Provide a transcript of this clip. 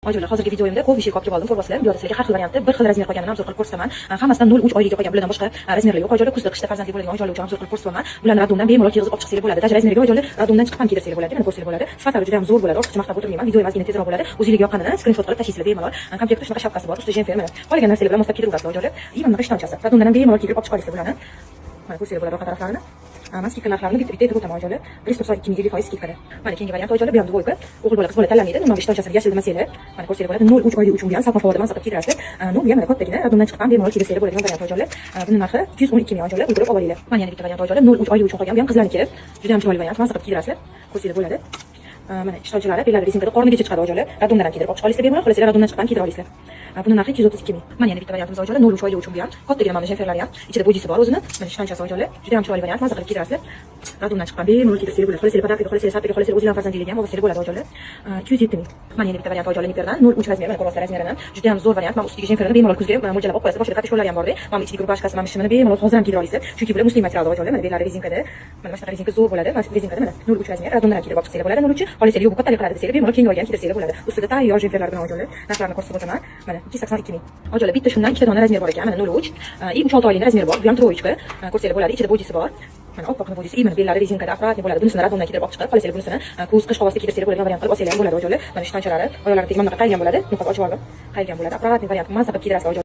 Ojolar, hozirgi videoyimda ko'p ish qilib oldim, ko'ryapsizlar. Bu yerda sizlarga har xil variantda bir xil razmer qolganini obzor qilib ko'rsataman. Hammasidan 0,3 oylikka qolgan, bulardan boshqa razmerlar yo'q. Ojolar, kuzda, qishda farzandli bo'ladigan ojolar uchun obzor qilib ko'rsataman. Bularni radondan bemalol kiyg'izib olib chiqsanglar bo'ladi. Даже razmeriga ojolar radondan chiqib ham kiydirsanglar bo'ladi. Mana ko'rsanglar bo'ladi. Sifatlari juda ham zo'r bo'ladi. Ortiqcha maqtab o'tirmayman. Videoyim ozgina tezroq bo'ladi. O'zingizga yoqqanini screenshot qilib tashlaysizlar bemalol. Komplektda shunaqa shapkasi bor, ustida jenfer mana. Qolgan narsalar bilan moslab kiydirasizlar ojolar. Mana bunaqa ishtonchasi. Radondan ham bemalol kiydirib olib chiqarsizlar bularni. Mana ko'rsanglar bo'ladi orqa taraflarini. Mana skidka narxlarini bitta aytib o'taman ojolar. 192 skidkada. Mana keyingi variant ojolar bu ham dvoyka. O'g'il bola qiz bola tanlamaydi. Nima ishtonchasi yashil demasanglar. Mana ko'rsanglar bo'ladi. 0,3 oylik uchun ham salqin havoda mansab kiydirasizlar. Bu ham mana kattagina radondan chiqqan bemalol kiydirsanglar bo'ladigan variant ojolar. Buni narxi 212 ming ojolar. O'ldirib olinglar. Mana yana bitta variant ojolar. 0,3 oylik uchun qolgan bu ham qizlarniki. Juda ham chiroyli variant. Mansab kiydirasizlar. Ko'rsanglar bo'ladi. Mana ishtonchalari bellar rezinkada qornigacha chiqadi ojolar. Radondan ham kiydirib olib chiqa olasizlar bemalol. Xohlasanglar radondan chiqqan kiydirib olasizlar. Buni narxi 232 ming. Mana yana bitta variantimiz ojolar. 0,3 oylik uchun bu ham kattagina mana jenferlari ham. Ichida bojisi bor o'zini. Mana ishtonchasi ojolar. Juda ham chiroyli variant. Maza qilib kiydirasizlar. Radondan chiqqan bemalol kiydirsanglar bo'ladi. Xohlasanglar patakga, xohlasanglar sapga, xohlasanglar o'zingizlar farzandligiga ham olsanglar bo'ladi ojolar. 207 ming. Mana yana bitta variant ojolar Niperdan 0,3 razmer. Mana ko'ryapsizlar razmerini. Juda ham zo'r variant. Mana ustiga jenferini bemalol kuzga mo'ljallab olib qo'yasiz. Boshida katishko'llar ham bor-da. Mana ichiga rubashkasi, mana shimini bemalol hozir ham kiydira olasizlar. Chunki bular muslim materialda ojolar. Mana bellar rezinkada. Mana shunaqa rezinka zo'r bo'ladi. Mana shu rezinkada mana 0,3 razmer. Radondan kiydirib olib chiqsanglar bo'ladi. 0,3 xohlasanglar yo'q kattalik qiladi desanglar bemalol keng olgan kiydirsanglar bo'ladi. Ustida tayyor jenferlar bilan ojolar. Narxlarini ko'rsatib o'taman. Mana 282 ming. Ojolar bitta shundan ikkita dona razmer bor ekan. Mana 0,3 и 3-6 oylik razmer bor. Bu ham troyechka. Ko'rsanglar bo'ladi. Ichida bojisi bor. Mana oppoqni bojisi, mana bellari rezinkada apparatli bo'ladi. Bunisini radondan kiydirib olib chiqib, xohlasanglar bunisini kuz, qish havosida kiydirsanglar bo'ladigan variant qilib olsanglar bo'ladi ojolar. Mana ishtonchalari oyoqlari tegib mana qaygan bo'ladi. Nuqat ochib oldim. Qaygan bo'ladi. Apparatli variant maza qilib kiydirasiz ojolar.